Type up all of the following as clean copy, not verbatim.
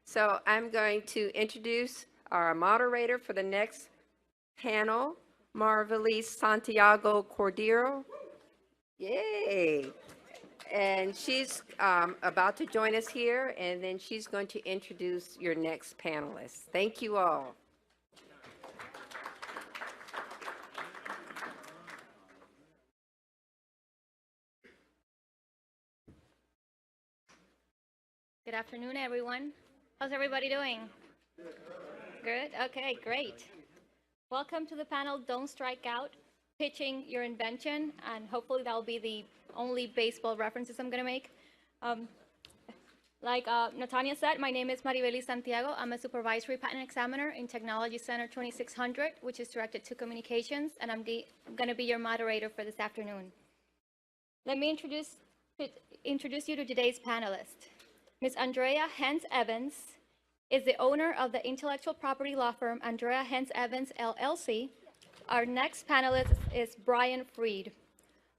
So I'm going to introduce our moderator for the next panel, Marvelise Santiago Cordero. Yay! And she's about to join us here, and then she's going to introduce your next panelist. Thank you all. Good afternoon, everyone. How's everybody doing? Good? Okay, great. Welcome to the panel, Don't Strike Out, Pitching Your Invention, and hopefully that'll be the only baseball references I'm going to make. Like Natania said, my name is Maribelise Santiago. I'm a supervisory patent examiner in Technology Center 2600, which is directed to communications, and I'm going to be your moderator for this afternoon. Let me introduce you to today's panelist. Ms. Andrea Hens-Evans is the owner of the intellectual property law firm Andrea Hens-Evans, LLC. Our next panelist is Brian Freed.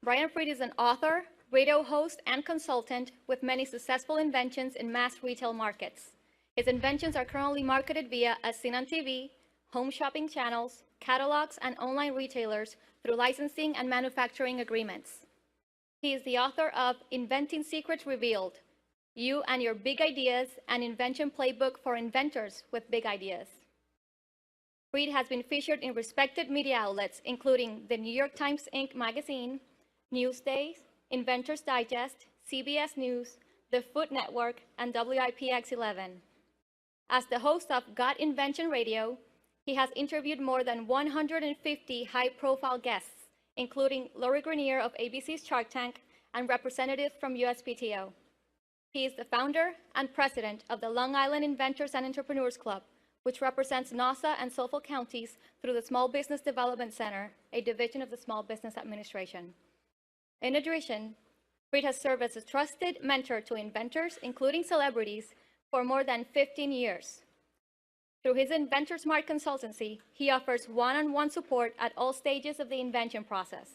Brian Freed is an author, radio host, and consultant with many successful inventions in mass retail markets. His inventions are currently marketed via As Seen on TV, home shopping channels, catalogs, and online retailers through licensing and manufacturing agreements. He is the author of Inventing Secrets Revealed, You and Your Big Ideas, an invention playbook for inventors with big ideas. Freed has been featured in respected media outlets, including the New York Times Inc. magazine, Newsday, Inventors Digest, CBS News, The Food Network, and WIPX11. As the host of Got Invention Radio, he has interviewed more than 150 high-profile guests, including Lori Greiner of ABC's Shark Tank and representatives from USPTO. He is the founder and president of the Long Island Inventors and Entrepreneurs Club, which represents Nassau and Suffolk counties through the Small Business Development Center, a division of the Small Business Administration. In addition, Freed has served as a trusted mentor to inventors, including celebrities, for more than 15 years. Through his Inventor Smart consultancy, he offers one-on-one support at all stages of the invention process.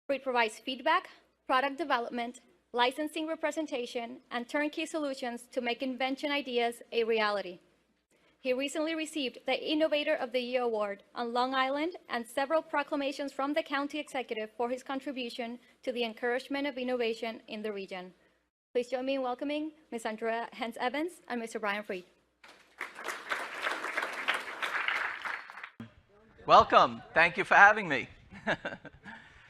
Freed provides feedback, product development, licensing representation, and turnkey solutions to make invention ideas a reality. He recently received the Innovator of the Year Award on Long Island and several proclamations from the county executive for his contribution to the encouragement of innovation in the region. Please join me in welcoming Ms. Andrea Hens-Evans and Mr. Brian Freed. Welcome. Thank you for having me.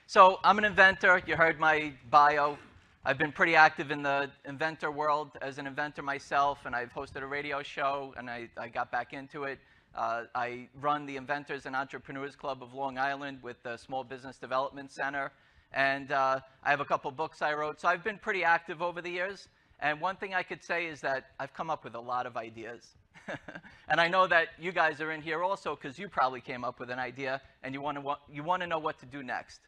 So I'm an inventor. You heard my bio. I've been pretty active in the inventor world as an inventor myself, and I've hosted a radio show, and I got back into it. I run the Inventors and Entrepreneurs Club of Long Island with the Small Business Development Center, and I have a couple books I wrote. So I've been pretty active over the years, and one thing I could say is that I've come up with a lot of ideas. And I know that you guys are in here also because you probably came up with an idea, and you want to know what to do next.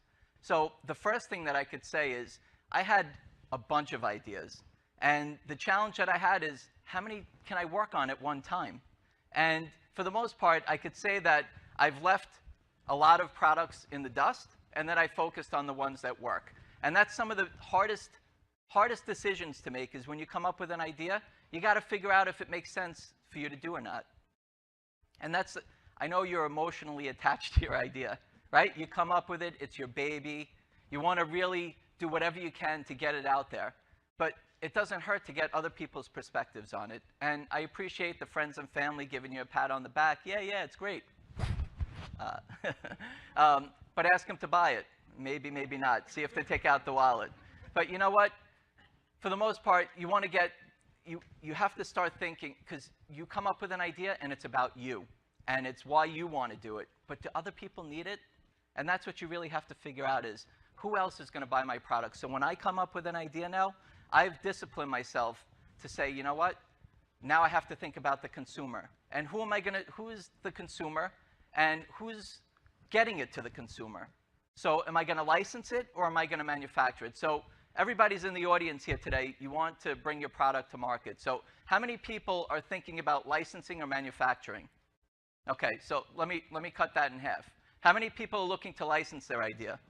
So the first thing that I could say is I had a bunch of ideas. And the challenge that I had is, how many can I work on at one time? And for the most part, I could say that I've left a lot of products in the dust, and then I focused on the ones that work. And that's some of the hardest decisions to make, is when you come up with an idea, you got to figure out if it makes sense for you to do or not. And that's, I know you're emotionally attached to your idea, right? You come up with it, it's your baby. You want to really do whatever you can to get it out there. But it doesn't hurt to get other people's perspectives on it. And I appreciate the friends and family giving you a pat on the back. Yeah, it's great. But ask them to buy it. Maybe, maybe not. See if they take out the wallet. But you know what? For the most part, you want to get, you have to start thinking, because you come up with an idea and it's about you. And it's why you want to do it. But do other people need it? And that's what you really have to figure out is, who else is going to buy my product? So when I come up with an idea now, I've disciplined myself to say, you know what? Now I have to think about the consumer. And who is the consumer? And who's getting it to the consumer? So am I going to license it, or am I going to manufacture it? So everybody's in the audience here today. You want to bring your product to market. So how many people are thinking about licensing or manufacturing? Okay, so let me cut that in half. How many people are looking to license their idea?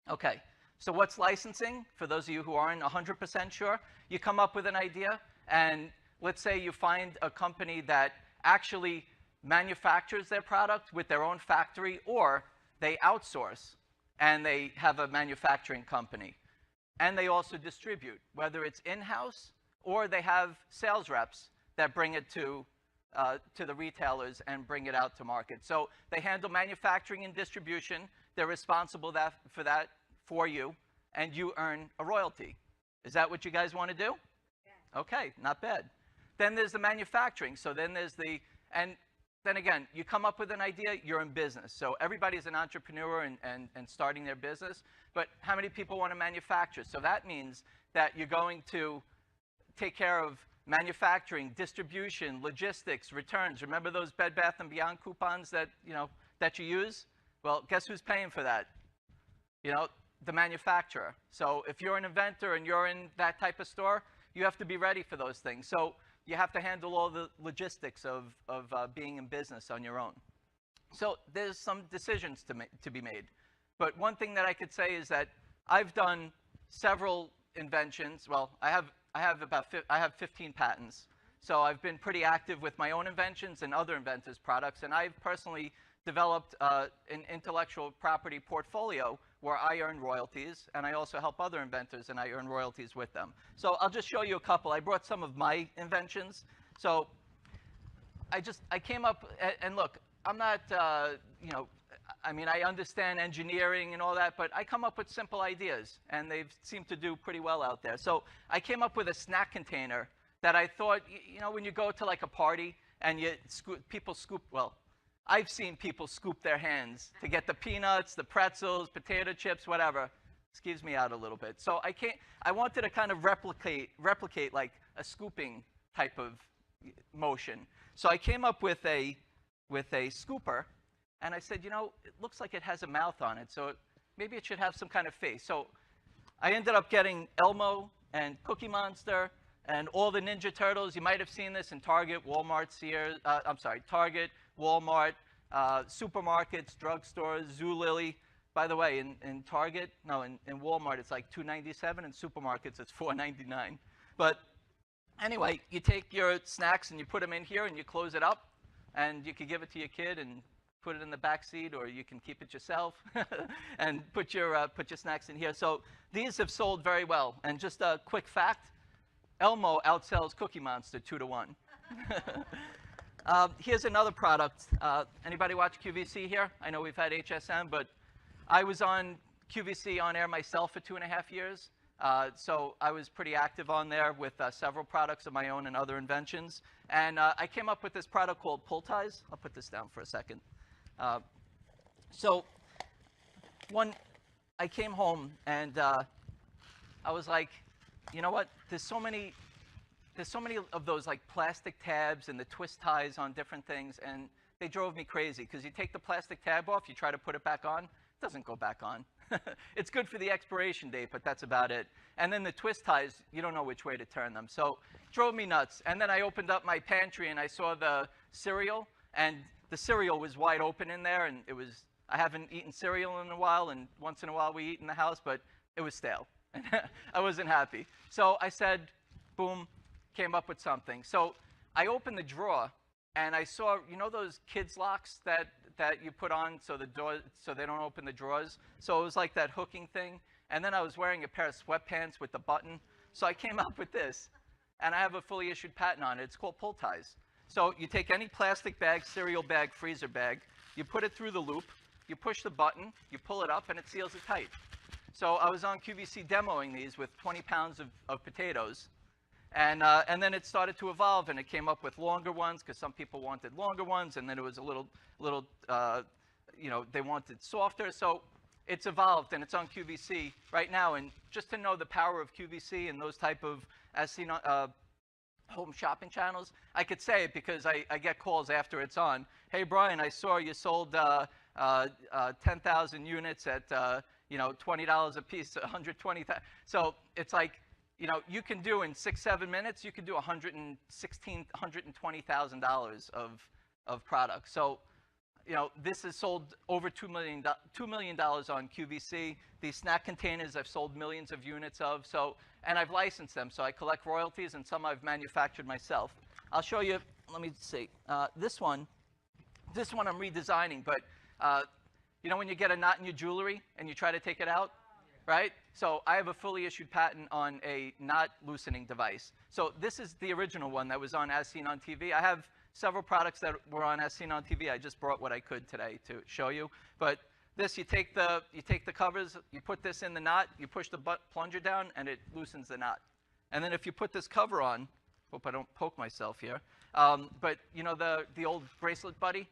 Okay, so what's licensing? For those of you who aren't 100% sure, you come up with an idea, and let's say you find a company that actually manufactures their product with their own factory, or they outsource and they have a manufacturing company. And they also distribute, whether it's in-house or they have sales reps that bring it to the retailers and bring it out to market. So they handle manufacturing and distribution. They're responsible for that for you, and you earn a royalty. Is that what you guys want to do? Yeah. Okay, not bad. Then there's the manufacturing. So then there's and then again, you come up with an idea, you're in business. So everybody's an entrepreneur and starting their business, but how many people want to manufacture? So that means that you're going to take care of manufacturing, distribution, logistics, returns. Remember those Bed Bath & Beyond coupons that you use? Well, guess who's paying for that? The manufacturer. So if you're an inventor and you're in that type of store, you have to be ready for those things. So you have to handle all the logistics of being in business on your own. So there's some decisions to be made. But one thing that I could say is that I've done several inventions. Well, I have 15 patents. So I've been pretty active with my own inventions and other inventors' products. And I've personally developed an intellectual property portfolio where I earn royalties, and I also help other inventors, and I earn royalties with them. So I'll just show you a couple. I brought some of my inventions. So I came up, and look, I'm not, I mean, I understand engineering and all that, but I come up with simple ideas, and they've seemed to do pretty well out there. So I came up with a snack container that I thought, when you go to like a party and people scoop, well, I've seen people scoop their hands to get the peanuts, the pretzels, potato chips, whatever. Skeeves me out a little bit. So I wanted to kind of replicate like a scooping type of motion. So I came up with a scooper, and I said, it looks like it has a mouth on it, so maybe it should have some kind of face. So I ended up getting Elmo and Cookie Monster and all the Ninja Turtles. You might have seen this in Target, Walmart, Target, Walmart, supermarkets, drugstores, Zulily. By the way, in Target, no, in Walmart, it's like $2.97. In supermarkets, it's $4.99. But anyway, you take your snacks and you put them in here and you close it up, and you can give it to your kid and put it in the back seat, or you can keep it yourself and put your snacks in here. So these have sold very well. And just a quick fact, Elmo outsells Cookie Monster 2-to-1. Here's another product. Anybody watch QVC here? I know we've had HSM, but I was on QVC on air myself for 2.5 years. So I was pretty active on there with several products of my own and other inventions. And I came up with this product called Pull Ties. I'll put this down for a second. So I came home and I was like, you know what? There's so many of those like plastic tabs and the twist ties on different things, and they drove me crazy because you take the plastic tab off, you try to put it back on, it doesn't go back on. It's good for the expiration date, but that's about it. And then the twist ties, you don't know which way to turn them. So it drove me nuts. And then I opened up my pantry and I saw the cereal, and the cereal was wide open in there, and I haven't eaten cereal in a while, and once in a while we eat in the house, but it was stale. And I wasn't happy. So I said, boom, came up with something. So I opened the drawer, and I saw, those kids locks that you put on so they don't open the drawers. So it was like that hooking thing. And then I was wearing a pair of sweatpants with the button. So I came up with this, and I have a fully issued patent on it. It's called Pull Ties. So you take any plastic bag, cereal bag, freezer bag, you put it through the loop, you push the button, you pull it up, and it seals it tight. So I was on QVC demoing these with 20 pounds of potatoes. And then it started to evolve, and it came up with longer ones because some people wanted longer ones, and then it was a little they wanted softer. So it's evolved, and it's on QVC right now. And just to know the power of QVC and those type of home shopping channels, I could say it because I get calls after it's on. Hey, Brian, I saw you sold 10,000 units at $20 a piece, 120,000. So it's like, you can do in 6-7 minutes, you can do $120,000 of product. So you know, this has sold over $2 million on QVC. These snack containers I've sold millions of units of, so, and I've licensed them, so I collect royalties, and some I've manufactured myself. I'll show you, let me see, this one I'm redesigning, but you know when you get a knot in your jewelry and you try to take it out, right? So I have a fully issued patent on a knot loosening device. So this is the original one that was on As Seen on TV. I have several products that were on As Seen on TV. I just brought what I could today to show you. But this, you take the covers, you put this in the knot, you push the plunger down, and it loosens the knot. And then if you put this cover on, hope I don't poke myself here, but you know the old bracelet buddy,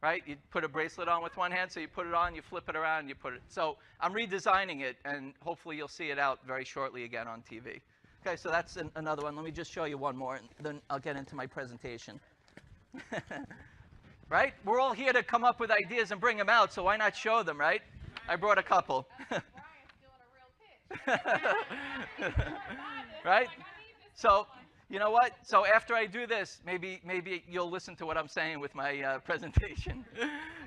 right? You put a bracelet on with one hand, so you put it on, you flip it around, you put it. So I'm redesigning it, and hopefully you'll see it out very shortly again on TV. Okay, so that's another one. Let me just show you one more, and then I'll get into my presentation. Right? We're all here to come up with ideas and bring them out, so why not show them, right? I brought a couple. Right? So, you know what? So after I do this, maybe you'll listen to what I'm saying with my presentation,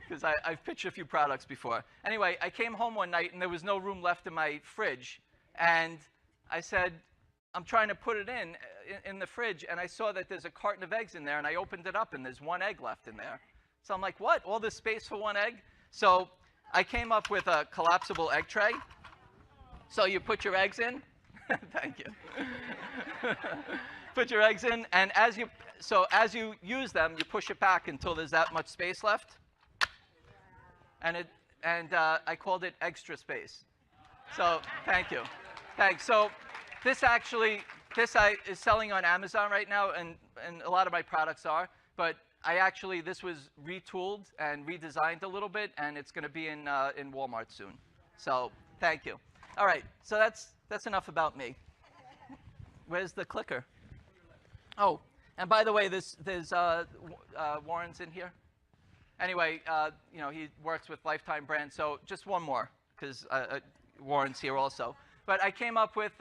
because I've pitched a few products before. Anyway, I came home one night, and there was no room left in my fridge, and I said, I'm trying to put it in the fridge, and I saw that there's a carton of eggs in there, and I opened it up, and there's one egg left in there. So I'm like, what? All this space for one egg? So I came up with a collapsible egg tray. So you put your eggs in. Thank you. Put your eggs in, and as you use them, you push it back until there's that much space left. And I called it extra space. So thank you. Thanks. So this is selling on Amazon right now, and a lot of my products are, but this was retooled and redesigned a little bit, and it's going to be in Walmart soon. So thank you. All right, so that's enough about me. Where's the clicker? Oh, and by the way, there's Warren's in here. Anyway, you know, he works with Lifetime Brands, so just one more, because Warren's here also. But I came up with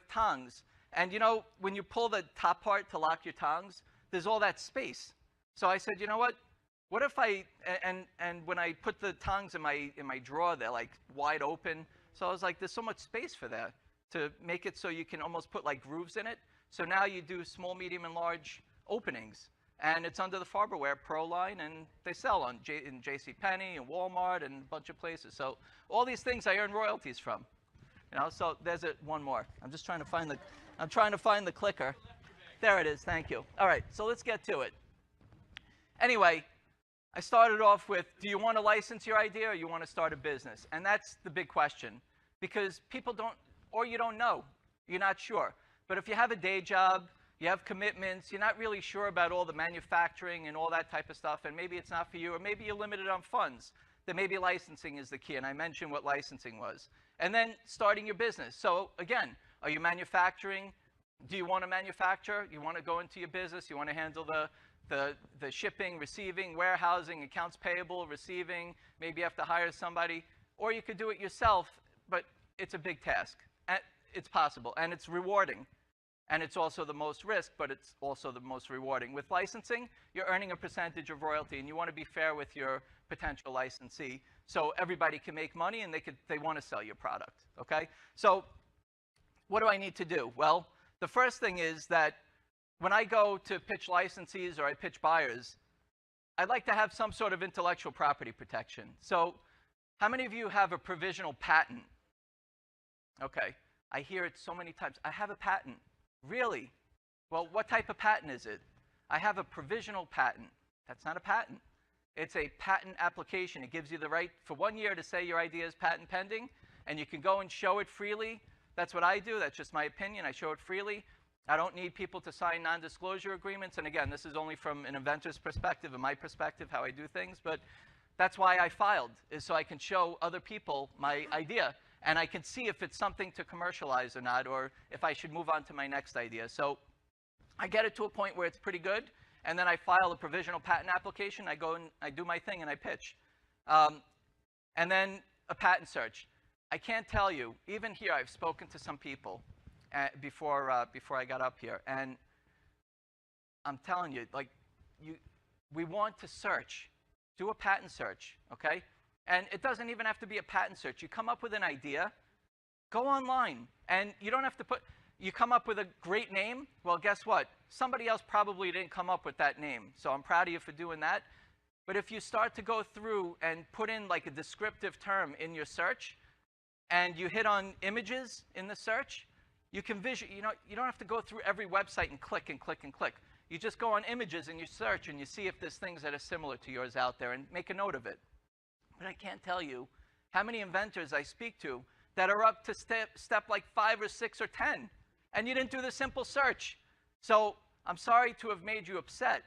tongs. And you know, when you pull the top part to lock your tongs, there's all that space. So I said, you know what? What if and when I put the tongs in my drawer, they're like wide open. So I was like, there's so much space for that, to make it so you can almost put like grooves in it. So now you do small, medium, and large openings. And it's under the Farberware Pro line, and they sell in JCPenney and Walmart and a bunch of places. So all these things I earn royalties from. You know, so there's one more. I'm just trying to find the clicker. There it is. Thank you. All right, so let's get to it. Anyway, I started off with, do you want to license your idea or you want to start a business? And that's the big question, because people don't, or you don't know. You're not sure. But if you have a day job, you have commitments, you're not really sure about all the manufacturing and all that type of stuff, and maybe it's not for you, or maybe you're limited on funds, then maybe licensing is the key, and I mentioned what licensing was. And then starting your business. So again, are you manufacturing? Do you want to manufacture? You want to go into your business? You want to handle the shipping, receiving, warehousing, accounts payable, receiving? Maybe you have to hire somebody. Or you could do it yourself, but it's a big task. It's possible, and it's rewarding. And it's also the most risk, but it's also the most rewarding. With licensing, you're earning a percentage of royalty, and you want to be fair with your potential licensee, so everybody can make money and they want to sell your product, okay? So what do I need to do? Well, the first thing is that when I go to pitch licensees or I pitch buyers, I'd like to have some sort of intellectual property protection. So how many of you have a provisional patent? Okay, I hear it so many times. I have a patent. Really? Well, what type of patent is it? I have a provisional patent. That's not a patent. It's a patent application. It gives you the right for 1 year to say your idea is patent pending, and you can go and show it freely. That's what I do. That's just my opinion. I show it freely. I don't need people to sign non-disclosure agreements. And again, this is only from an inventor's perspective and my perspective, how I do things. But that's why I filed, is so I can show other people my idea. And I can see if it's something to commercialize or not, or if I should move on to my next idea. So I get it to a point where it's pretty good, and then I file a provisional patent application. I go and I do my thing, and I pitch. And then a patent search. I can't tell you, even here, I've spoken to some people before I got up here, and I'm telling you, like, we want to search. do a patent search, okay? And it doesn't even have to be a patent search. You come up with an idea, go online, and you don't have to you come up with a great name, well, guess what? Somebody else probably didn't come up with that name, so I'm proud of you for doing that. But if you start to go through and put in like a descriptive term in your search, and you hit on images in the search, you can you don't have to go through every website and click and click and click. You just go on images and you search and you see if there's things that are similar to yours out there and make a note of it. But I can't tell you how many inventors I speak to that are up to step like 5 or 6 or 10, and you didn't do the simple search. So I'm sorry to have made you upset,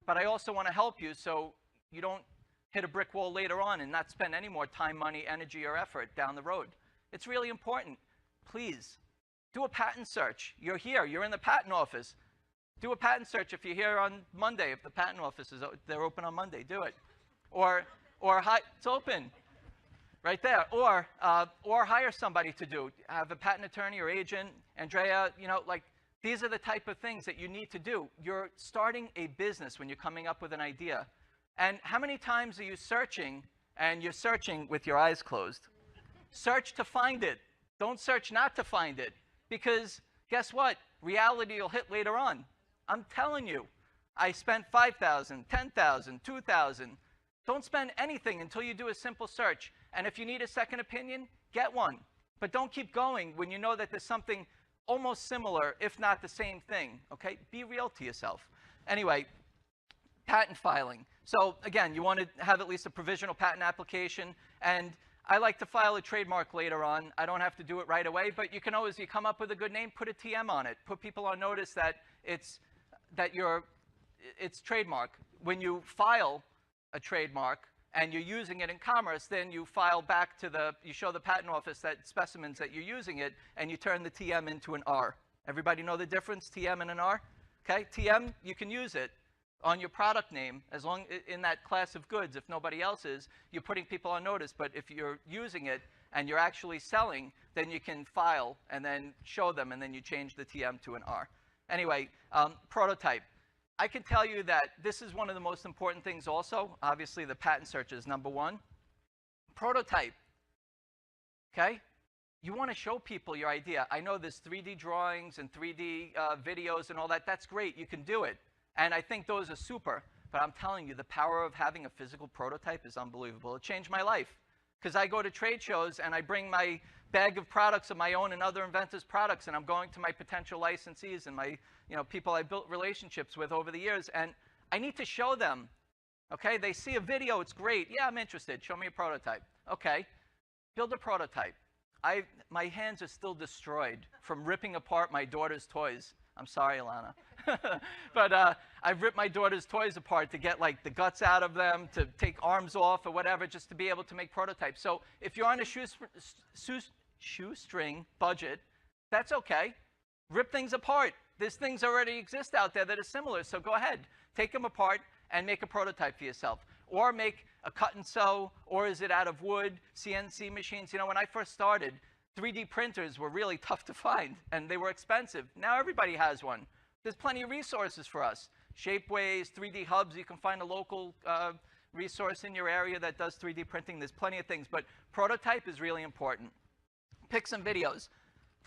but I also want to help you so you don't hit a brick wall later on and not spend any more time, money, energy, or effort down the road. It's really important. Please, do a patent search. You're here. You're in the patent office. Do a patent search if you're here on Monday. If the patent office they're open on Monday, do it. Or it's open right there. Or hire somebody to do. Have a patent attorney or agent. Andrea, like these are the type of things that you need to do. You're starting a business when you're coming up with an idea. And how many times are you searching, and you're searching with your eyes closed? Search to find it. Don't search not to find it. Because guess what? Reality will hit later on. I'm telling you, I spent $5,000, $10,000, $2,000. Don't spend anything until you do a simple search. And if you need a second opinion, get one. But don't keep going when you know that there's something almost similar, if not the same thing, okay? Be real to yourself. Anyway, patent filing. So again, you want to have at least a provisional patent application, and I like to file a trademark later on. I don't have to do it right away, but you can always, you come up with a good name, put a TM on it. Put people on notice that it's trademark. When you file a trademark and you're using it in commerce, then you file back to you show the patent office that specimens that you're using it, and you turn the TM into an R. Everybody know the difference, TM and an R? Okay, TM, you can use it on your product name, as long in that class of goods. If nobody else is, you're putting people on notice. But if you're using it and you're actually selling, then you can file and then show them, and then you change the TM to an R. Anyway, prototype. I can tell you that this is one of the most important things also. Obviously, the patent search is number one. Prototype, okay? You want to show people your idea. I know there's 3D drawings and 3D videos and all that. That's great. You can do it. And I think those are super, but I'm telling you, the power of having a physical prototype is unbelievable. It changed my life, because I go to trade shows and I bring my bag of products of my own and other inventors' products, and I'm going to my potential licensees and my people I built relationships with over the years, and I need to show them, okay? They see a video, it's great. Yeah, I'm interested. Show me a prototype. Okay, build a prototype. My hands are still destroyed from ripping apart my daughter's toys. I'm sorry, Alana. But I've ripped my daughter's toys apart to get like the guts out of them, to take arms off or whatever, just to be able to make prototypes. So if you're on a shoestring budget, that's okay. Rip things apart. There's things already exist out there that are similar, so go ahead. Take them apart and make a prototype for yourself. Or make a cut and sew, or is it out of wood, CNC machines. When I first started, 3D printers were really tough to find, and they were expensive. Now everybody has one. There's plenty of resources for us. Shapeways, 3D hubs. You can find a local resource in your area that does 3D printing. There's plenty of things, but prototype is really important. Pick some videos.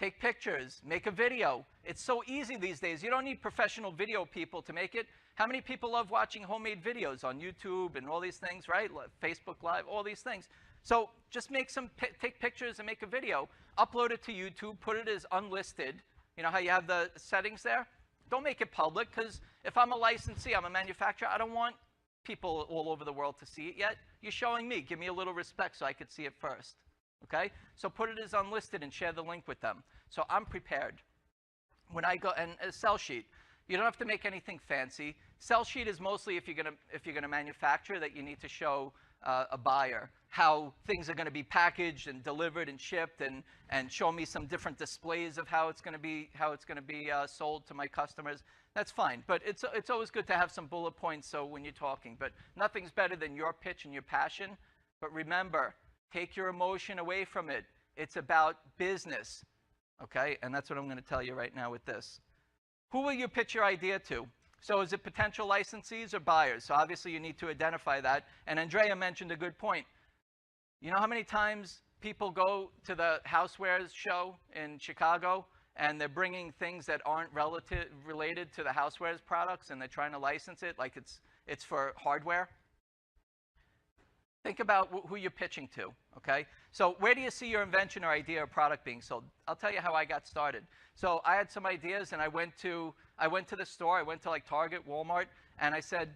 Take pictures. Make a video. It's so easy these days. You don't need professional video people to make it. How many people love watching homemade videos on YouTube and all these things, right? Facebook Live, all these things. So just take pictures and make a video, upload it to YouTube, put it as unlisted. You know how you have the settings there? Don't make it public, because if I'm a licensee, I'm a manufacturer, I don't want people all over the world to see it yet. You're showing me. Give me a little respect so I could see it first. Okay? So put it as unlisted and share the link with them. So I'm prepared. When I go, and a sell sheet, you don't have to make anything fancy. Sell sheet is mostly if you're gonna manufacture, that you need to show a buyer how things are going to be packaged and delivered and shipped, and show me some different displays of how it's going to be sold to my customers. That's fine, but it's always good to have some bullet points so when you're talking. But nothing's better than your pitch and your passion. But remember, take your emotion away from it. It's about business, okay? And that's what I'm going to tell you right now with this. Who will you pitch your idea to? So is it potential licensees or buyers? So obviously you need to identify that. And Andrea mentioned a good point. You know how many times people go to the housewares show in Chicago and they're bringing things that aren't related to the housewares products and they're trying to license it like it's for hardware? Think about who you're pitching to, okay? So where do you see your invention or idea or product being sold? I'll tell you how I got started. So I had some ideas and I went to the store, I went to like Target, Walmart, and I said,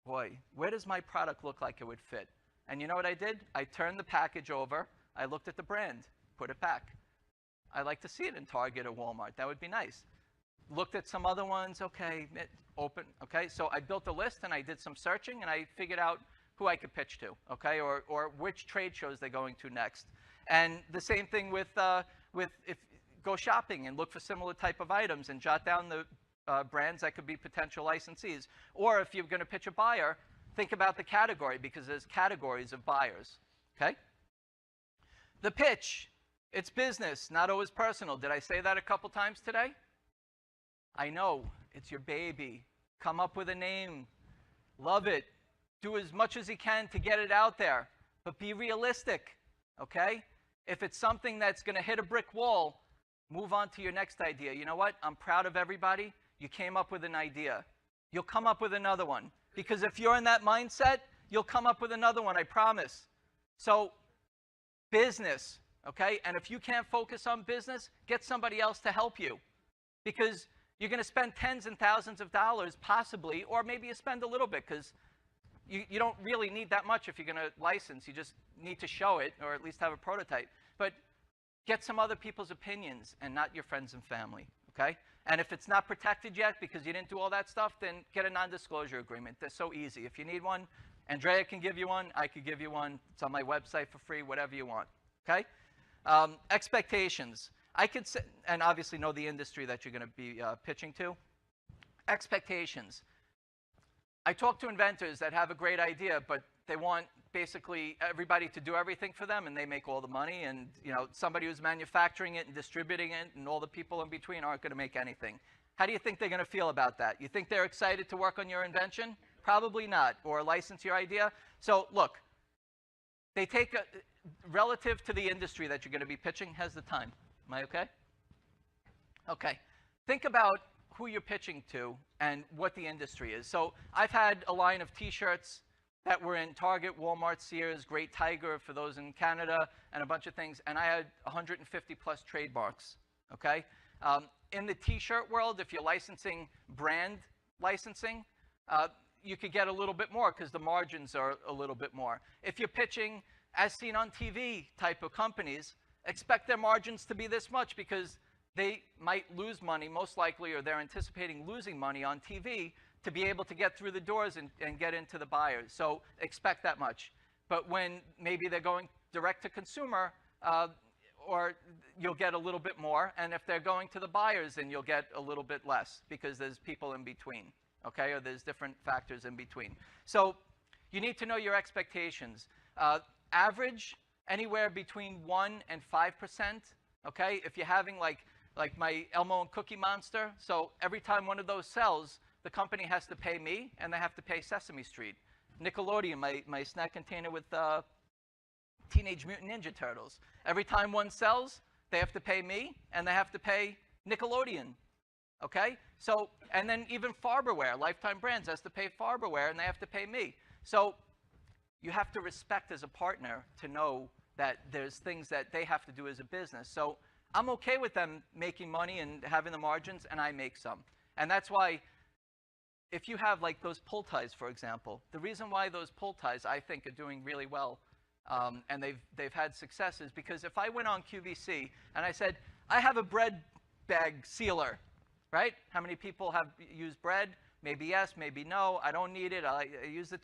boy, where does my product look like it would fit? And you know what I did? I turned the package over, I looked at the brand, put it back. I'd like to see it in Target or Walmart, that would be nice. Looked at some other ones, okay, open, okay? So I built a list and I did some searching and I figured out who I could pitch to, okay, or which trade shows they're going to next. And the same thing with if go shopping and look for similar type of items and jot down the brands that could be potential licensees. Or if you're going to pitch a buyer, think about the category because there's categories of buyers, okay? The pitch, it's business, not always personal. Did I say that a couple times today? I know, it's your baby. Come up with a name, love it. Do as much as you can to get it out there, but be realistic, okay? If it's something that's going to hit a brick wall, move on to your next idea. You know what? I'm proud of everybody. You came up with an idea. You'll come up with another one. Because if you're in that mindset, you'll come up with another one, I promise. So, business, okay? And if you can't focus on business, get somebody else to help you. Because you're going to spend tens and thousands of dollars, possibly, or maybe you spend a little bit, because you don't really need that much if you're going to license. You just need to show it, or at least have a prototype. But get some other people's opinions and not your friends and family, okay? And if it's not protected yet because you didn't do all that stuff, then get a non-disclosure agreement. They're so easy. If you need one, Andrea can give you one. I could give you one. It's on my website for free, whatever you want, okay? Expectations. I could say, and obviously know the industry that you're going to be pitching to. Expectations. I talk to inventors that have a great idea, but they want basically everybody to do everything for them, and they make all the money. And you know, somebody who's manufacturing it and distributing it, and all the people in between aren't going to make anything. How do you think they're going to feel about that? You think they're excited to work on your invention? Probably not, or license your idea. So look, they take relative to the industry that you're going to be pitching. How's the time? Am I okay? Okay. Think about who you're pitching to and what the industry is. So I've had a line of t-shirts that were in Target, Walmart, Sears, Great Tiger for those in Canada, and a bunch of things. And I had 150 plus trademarks, okay? In the t-shirt world, if you're licensing brand licensing, you could get a little bit more because the margins are a little bit more. If you're pitching as seen on TV type of companies, expect their margins to be this much because they might lose money, most likely, or they're anticipating losing money on TV to be able to get through the doors and get into the buyers. So expect that much. But when maybe they're going direct to consumer, or you'll get a little bit more. And if they're going to the buyers, then you'll get a little bit less because there's people in between, okay? Or there's different factors in between. So you need to know your expectations. Average, anywhere between 1% and 5%, okay? If you're having like my Elmo and Cookie Monster, so every time one of those sells, the company has to pay me, and they have to pay Sesame Street. Nickelodeon, my snack container with Teenage Mutant Ninja Turtles. Every time one sells, they have to pay me, and they have to pay Nickelodeon, okay? So, and then even Farberware, Lifetime Brands has to pay Farberware, and they have to pay me. So you have to respect as a partner to know that there's things that they have to do as a business. So I'm okay with them making money and having the margins, and I make some. And that's why if you have like those pull ties, for example, the reason why those pull ties I think are doing really well and they've had success is because if I went on QVC and I said, I have a bread bag sealer, right? How many people have used bread? Maybe yes, maybe no. I don't need it. I use the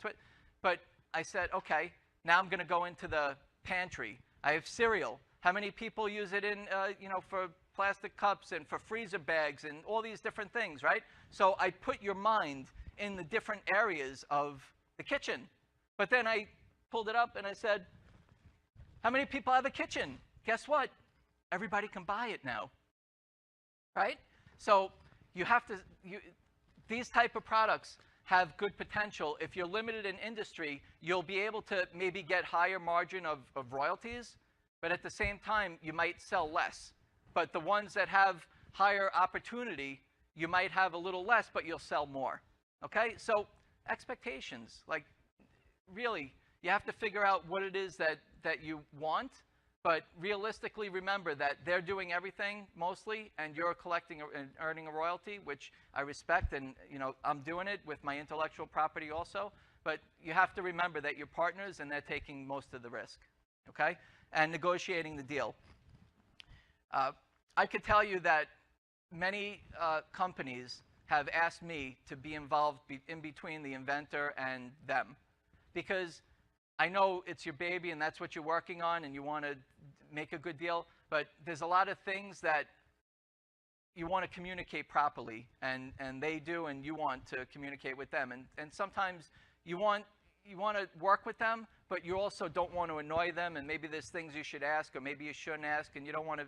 but I said, okay, now I'm going to go into the pantry. I have cereal. How many people use it in, you know, for plastic cups and for freezer bags and all these different things, right? So I put your mind in the different areas of the kitchen. But then I pulled it up and I said, how many people have a kitchen? Guess what? Everybody can buy it now, right? So you have to, these type of products have good potential. If you're limited in industry, you'll be able to maybe get higher margin of royalties, but at the same time, you might sell less. But the ones that have higher opportunity, you might have a little less, but you'll sell more. Okay? So expectations, like really, you have to figure out what it is that you want, but realistically remember that they're doing everything mostly, and you're collecting and earning a royalty, which I respect, and I'm doing it with my intellectual property also. But you have to remember that you're partners, and they're taking most of the risk. Okay? And negotiating the deal. I could tell you that many companies have asked me to be involved in between the inventor and them, because I know it's your baby and that's what you're working on and you want to make a good deal, but there's a lot of things that you want to communicate properly, and they do, and you want to communicate with them. And sometimes you want to work with them, but you also don't want to annoy them, and maybe there's things you should ask or maybe you shouldn't ask, and you don't want to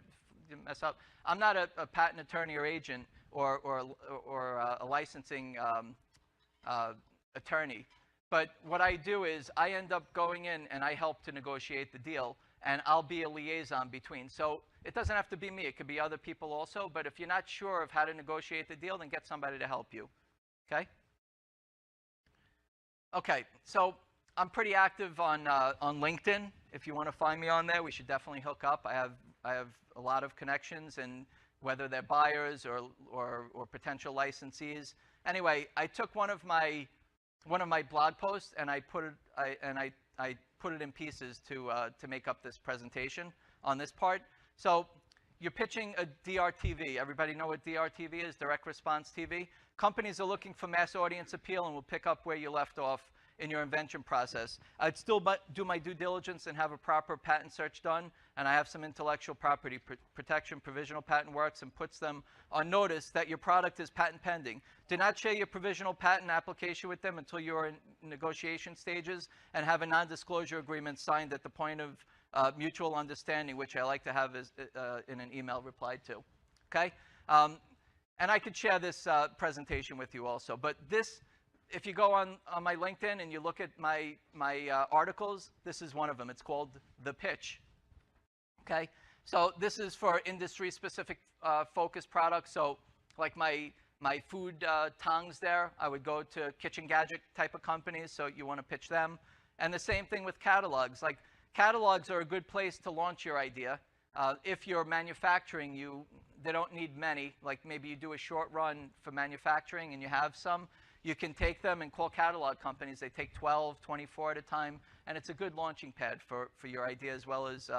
mess up. I'm not a patent attorney or agent or a licensing attorney. But what I do is I end up going in and I help to negotiate the deal, and I'll be a liaison between. So it doesn't have to be me. It could be other people also. But if you're not sure of how to negotiate the deal, then get somebody to help you. Okay? Okay, so I'm pretty active on LinkedIn. If you want to find me on there, we should definitely hook up. I have a lot of connections, and whether they're buyers or potential licensees. Anyway, I took one of my blog posts and I put it in pieces to make up this presentation on this part. So you're pitching a DRTV. Everybody know what DRTV is? Direct response TV. Companies are looking for mass audience appeal and will pick up where you left off in your invention process. I'd still do my due diligence and have a proper patent search done, and I have some intellectual property protection. Provisional patent works and puts them on notice that your product is patent pending. Do not share your provisional patent application with them until you're in negotiation stages, and have a non-disclosure agreement signed at the point of mutual understanding, which I like to have in an email replied to. Okay? And I could share this presentation with you also, but this, if you go on my LinkedIn and you look at my articles, this is one of them. It's called The Pitch. Okay? So this is for industry-specific focused products. So like my food tongs there, I would go to kitchen gadget type of companies, so you want to pitch them. And the same thing with catalogs. Like catalogs are a good place to launch your idea. If you're manufacturing, they don't need many. Like maybe you do a short run for manufacturing and you have some. You can take them and call catalog companies. They take 12, 24 at a time, and it's a good launching pad for your idea, as well as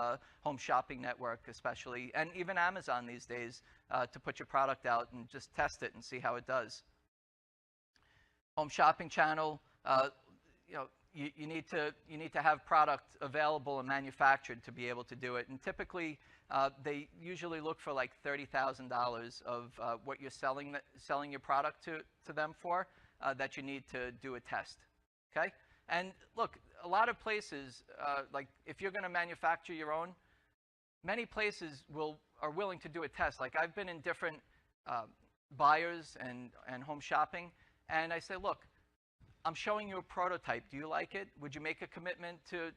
Home Shopping Network especially, and even Amazon these days, to put your product out and just test it and see how it does. Home Shopping Channel, you need to have product available and manufactured to be able to do it, and typically they usually look for like $30,000 of what you're selling your product to them for. That you need to do a test, okay? And look, a lot of places, like if you're going to manufacture your own, many places are willing to do a test. Like I've been in different buyers and home shopping, and I say, look, I'm showing you a prototype. Do you like it? Would you make a commitment to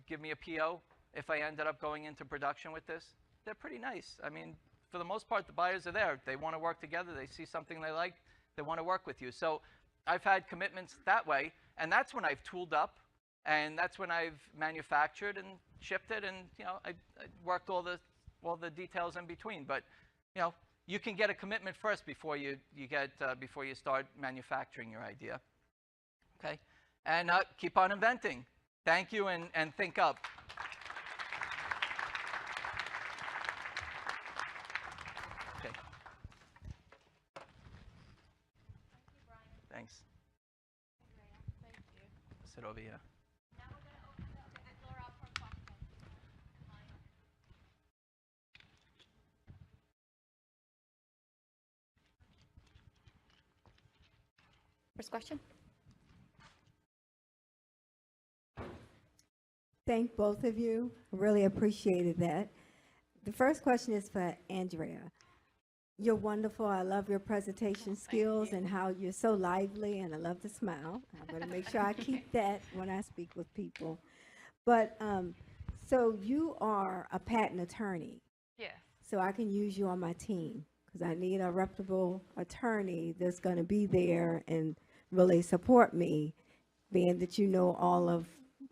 give me a PO if I ended up going into production with this? They're pretty nice. I mean, for the most part, the buyers are there. They want to work together. They see something they like. They want to work with you. So I've had commitments that way, and that's when I've tooled up, and that's when I've manufactured and shipped it, and I worked all the details in between. But you can get a commitment first before you start manufacturing your idea. Okay, and keep on inventing. Thank you, and think up. Thanks. Thank you. Sit over here. Now we're going to open the floor up for questions. First question. Thank both of you. Really appreciated that. The first question is for Andrea. You're wonderful. I love your presentation skills and how you're so lively, and I love the smile. I'm going to make sure I keep that when I speak with people. But so you are a patent attorney, Yes. so I can use you on my team because I need a reputable attorney that's going to be there and really support me, being that you know all of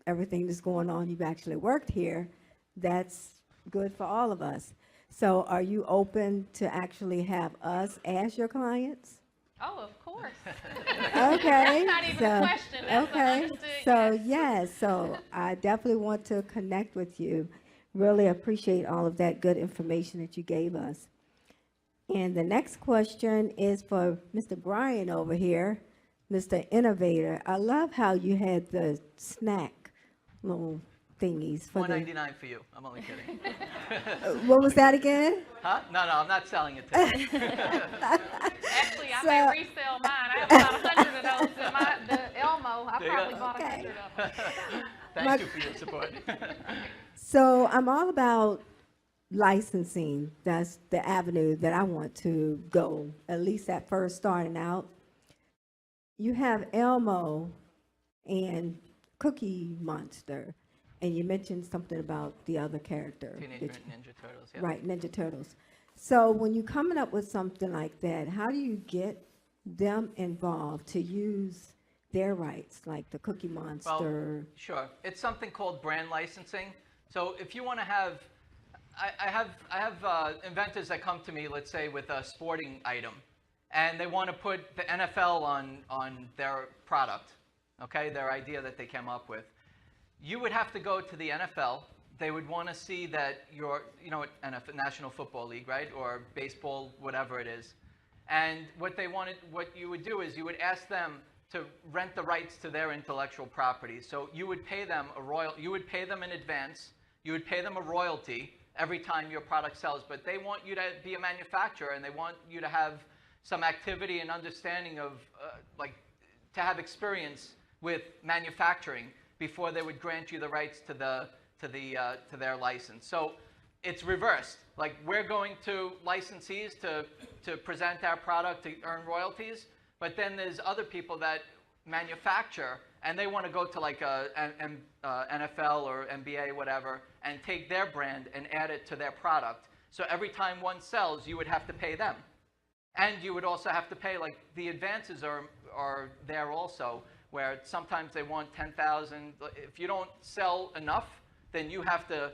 everything that's going on. You've actually worked here. That's good for all of us. So are you open to actually have us as your clients? Oh, of course. Okay. That's not even a question. That's okay. understood, So yes. yes, so I definitely want to connect with you. Really appreciate all of that good information that you gave us. And the next question is for Mr. Brian over here, Mr. Innovator. I love how you had the snack little thingies for the. $1.99 for you. I'm only kidding. What was that again? Huh? No, I'm not selling it to you. Actually, I So- may resell mine. I have about 100 of those in the Elmo. I There you probably go. bought Okay. 100 of them. Thank you for your support. So I'm all about licensing. That's the avenue that I want to go, at least at first starting out. You have Elmo and Cookie Monster, and you mentioned something about the other character. Teenage that Mutant Ninja Turtles. Yeah. Right, Ninja Turtles. So when you're coming up with something like that, how do you get them involved to use their rights, like the Cookie Monster? Sure. It's something called brand licensing. So if you want to have, I have inventors that come to me, let's say, with a sporting item, and they want to put the NFL on their product, okay, their idea that they came up with. You would have to go to the NFL. They would want to see that you're, NFL, National Football League, right, or baseball, whatever it is. And what you would do is you would ask them to rent the rights to their intellectual property. So you would pay them you would pay them in advance. You would pay them a royalty every time your product sells. But they want you to be a manufacturer, and they want you to have some activity and understanding of, to have experience with manufacturing before they would grant you the rights to their license. So it's reversed. Like, we're going to licensees to present our product to earn royalties, but then there's other people that manufacture, and they want to go to like a NFL or NBA, whatever, and take their brand and add it to their product. So every time one sells, you would have to pay them. And you would also have to pay, like, the advances are there also, where sometimes they want 10,000. If you don't sell enough, then you have to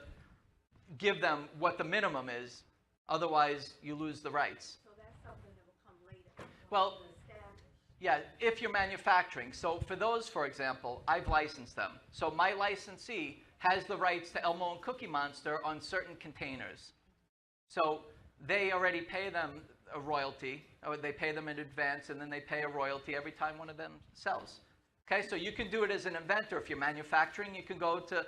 give them what the minimum is. Otherwise, you lose the rights. So that's something that will come later. Well, yeah, if you're manufacturing. So for those, for example, I've licensed them. So my licensee has the rights to Elmo and Cookie Monster on certain containers. So they already pay them a royalty, or they pay them in advance, and then they pay a royalty every time one of them sells. Okay, so you can do it as an inventor. If you're manufacturing, you can go to,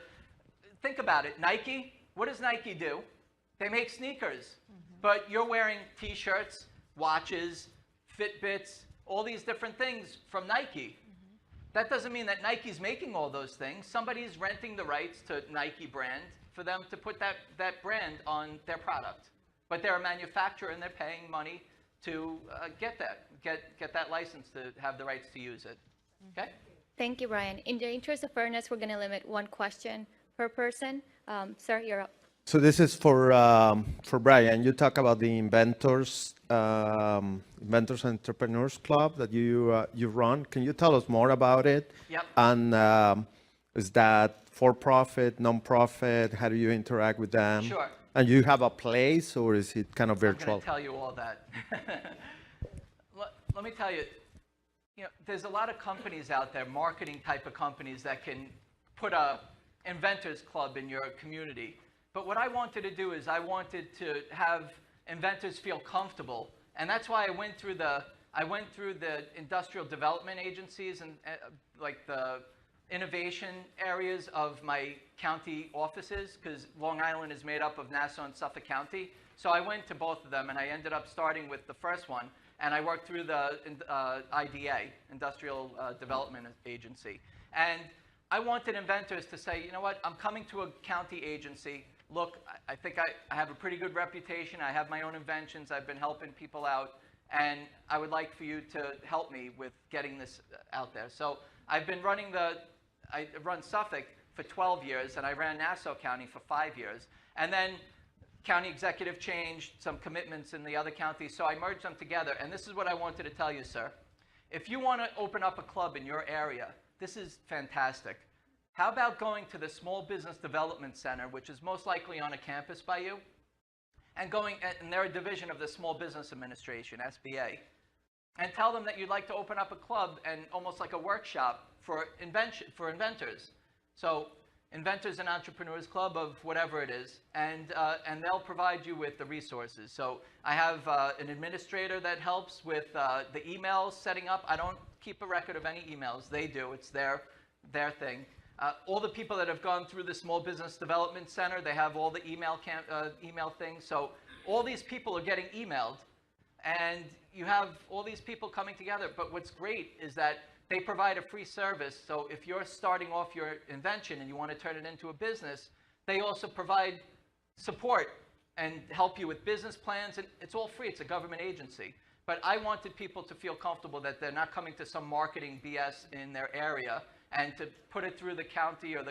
think about it, Nike. What does Nike do? They make sneakers, but you're wearing T-shirts, watches, Fitbits, all these different things from Nike. That doesn't mean that Nike's making all those things. Somebody's renting the rights to Nike brand for them to put that brand on their product. But they're a manufacturer, and they're paying money to get that license to have the rights to use it. Okay? Thank you, Brian. In the interest of fairness, we're going to limit one question per person. Sir, you're up. So this is for Brian. You talk about the Inventors Entrepreneurs Club that you run. Can you tell us more about it? Yep. And is that for profit, non-profit? How do you interact with them? Sure. And you have a place, or is it kind of I'm virtual? going to tell you all that. Let me tell you, there's a lot of companies out there, marketing type of companies, that can put a inventors club in your community. But what I wanted to do is I wanted to have inventors feel comfortable, and that's why I went through the industrial development agencies and like the innovation areas of my county offices, because Long Island is made up of Nassau and Suffolk County. So I went to both of them, and I ended up starting with the first one, and I worked through the IDA, Industrial Development Agency. And I wanted inventors to say, you know what, I'm coming to a county agency. Look, I think I have a pretty good reputation. I have my own inventions. I've been helping people out. And I would like for you to help me with getting this out there. So I've been running I run Suffolk for 12 years, and I ran Nassau County for 5 years. And then county executive changed, some commitments in the other counties, so I merged them together. And this is what I wanted to tell you, sir. If you want to open up a club in your area, this is fantastic. How about going to the Small Business Development Center, which is most likely on a campus by you, and they're a division of the Small Business Administration, SBA, and tell them that you'd like to open up a club and almost like a workshop for inventors. So Inventors and Entrepreneurs Club of whatever it is, and they'll provide you with the resources. So I have an administrator that helps with the emails setting up. I don't keep a record of any emails. They do. It's their thing. All the people that have gone through the Small Business Development Center, they have all the email things. So all these people are getting emailed, and you have all these people coming together. But what's great is that they provide a free service. So if you're starting off your invention and you want to turn it into a business, they also provide support and help you with business plans. And it's all free. It's a government agency. But I wanted people to feel comfortable that they're not coming to some marketing BS in their area, and to put it through the county or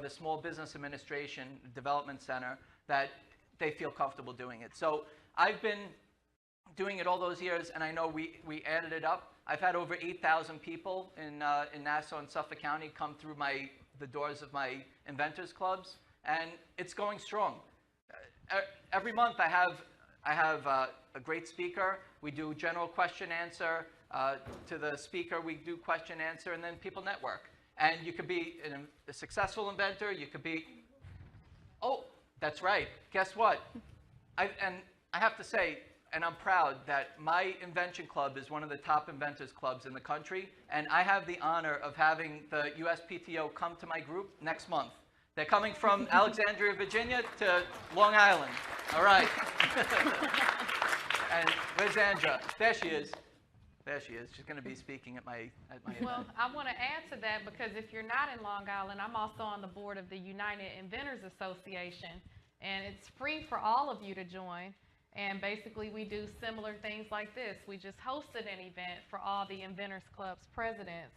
the Small Business Administration Development Center, that they feel comfortable doing it. So I've been doing it all those years, and I know we added it up. I've had over 8,000 people in Nassau and Suffolk County come through the doors of my inventors clubs, and it's going strong. Every month I have a great speaker. We do general question answer. To the speaker, we do question answer, and then people network. And you could be a successful inventor. You could be, oh, that's right. Guess what? I have to say, and I'm proud that my invention club is one of the top inventors clubs in the country, and I have the honor of having the USPTO come to my group next month. They're coming from Alexandria, Virginia to Long Island. All right. And where's Andra? There she is. There she is. She's going to be speaking at my Well, event. I want to add to that, because if you're not in Long Island, I'm also on the board of the United Inventors Association, and it's free for all of you to join. And basically, we do similar things like this. We just hosted an event for all the Inventors Club's presidents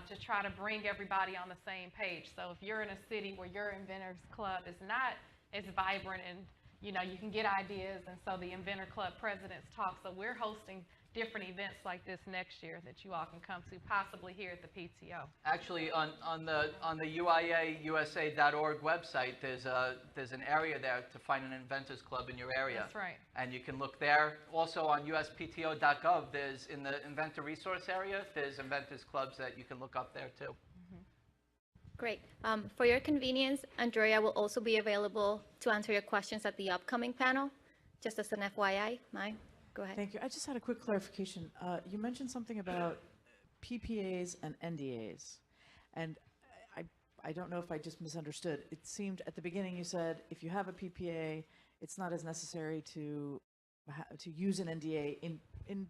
to try to bring everybody on the same page. So if you're in a city where your Inventors Club is not as vibrant, and you can get ideas, and so the Inventor Club presidents talk. So we're hosting different events like this next year that you all can come to, possibly here at the PTO. Actually, on the UIAUSA.org website, there's an area there to find an inventors club in your area. That's right. And you can look there. Also on USPTO.gov, there's in the inventor resource area, there's inventors clubs that you can look up there too. Great. For your convenience, Andrea will also be available to answer your questions at the upcoming panel. Just as an FYI, Mai, go ahead. Thank you. I just had a quick clarification. You mentioned something about PPAs and NDAs, and I don't know if I just misunderstood. It seemed at the beginning you said if you have a PPA, it's not as necessary to use an NDA in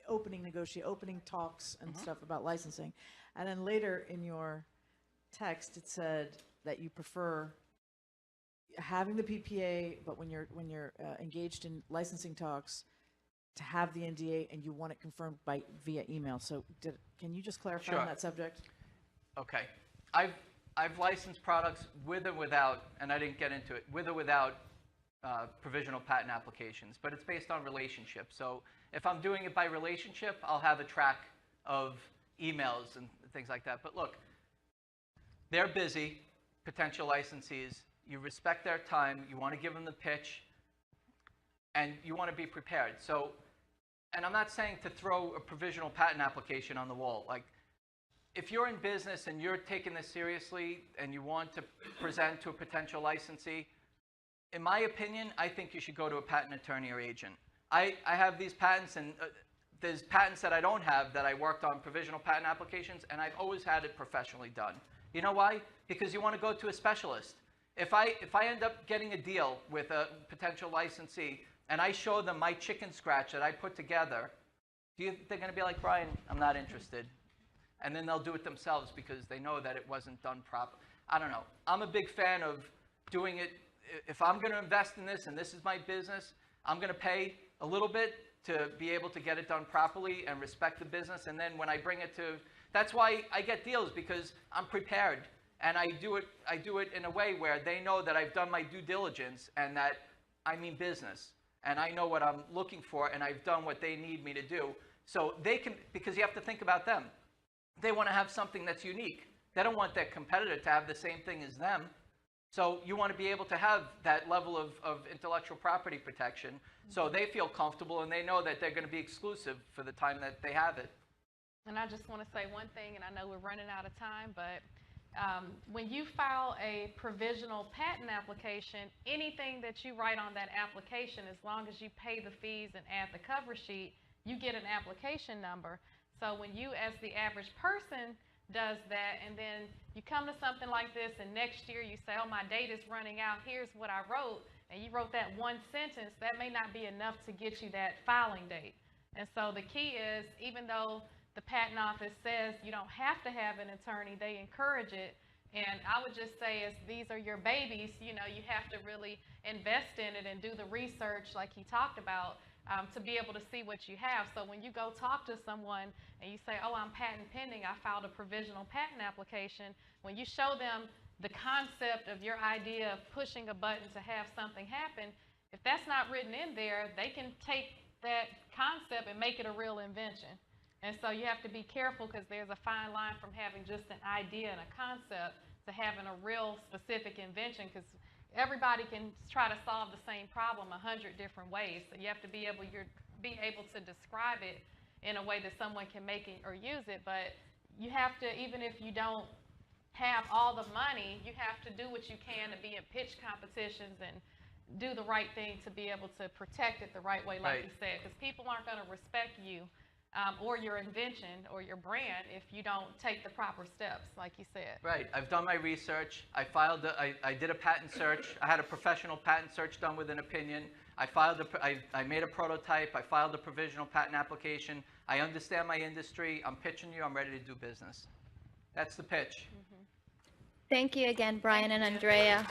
opening talks and stuff about licensing, and then later in your text it said that you prefer having the PPA, but when you're engaged in licensing talks, to have the NDA, and you want it confirmed via email. So can you just clarify on that subject? Okay. I've licensed products with or without, and I didn't get into it, with or without provisional patent applications, but it's based on relationship. So if I'm doing it by relationship, I'll have a track of emails and things like that. But look, they're busy, potential licensees. You respect their time. You want to give them the pitch, and you want to be prepared. So, and I'm not saying to throw a provisional patent application on the wall. Like, if you're in business and you're taking this seriously and you want to present to a potential licensee, in my opinion, I think you should go to a patent attorney or agent. I have these patents, and there's patents that I don't have that I worked on provisional patent applications, and I've always had it professionally done. You know why? Because you want to go to a specialist. If I end up getting a deal with a potential licensee and I show them my chicken scratch that I put together, they're going to be like, Brian, I'm not interested. and then they'll do it themselves because they know that it wasn't done properly. I don't know. I'm a big fan of doing it. If I'm going to invest in this and this is my business, I'm going to pay a little bit to be able to get it done properly and respect the business. And then when I bring it to, that's why I get deals, because I'm prepared. And I do it in a way where they know that I've done my due diligence and that I mean business. And I know what I'm looking for, and I've done what they need me to do. So they can, because you have to think about them. They want to have something that's unique. They don't want their competitor to have the same thing as them. So you want to be able to have that level of intellectual property protection so they feel comfortable and they know that they're going to be exclusive for the time that they have it. And I just want to say one thing, and I know we're running out of time, but when you file a provisional patent application, anything that you write on that application, as long as you pay the fees and add the cover sheet, you get an application number. So when you, as the average person, does that, and then you come to something like this, and next year you say, oh, my date is running out, here's what I wrote, and you wrote that one sentence, that may not be enough to get you that filing date. And so the key is, even though the patent office says you don't have to have an attorney, they encourage it. And I would just say, as these are your babies, you know, you have to really invest in it and do the research like he talked about, to be able to see what you have. So when you go talk to someone and you say, oh, I'm patent pending, I filed a provisional patent application, when you show them the concept of your idea of pushing a button to have something happen, if that's not written in there, they can take that concept and make it a real invention. And so you have to be careful, because there's a fine line from having just an idea and a concept to having a real specific invention, because everybody can try to solve the same problem 100 different ways. So you have to be able to describe it in a way that someone can make it or use it. But you have to, even if you don't have all the money, you have to do what you can to be in pitch competitions and do the right thing to be able to protect it the right way, like you said, because people aren't going to respect you or your invention or your brand if you don't take the proper steps, like you said. Right. I've done my research. I did a patent search. I had a professional patent search done with an opinion. I made a prototype. I filed a provisional patent application. I understand my industry. I'm pitching you. I'm ready to do business. That's the pitch. Thank you again, Brian and Andrea.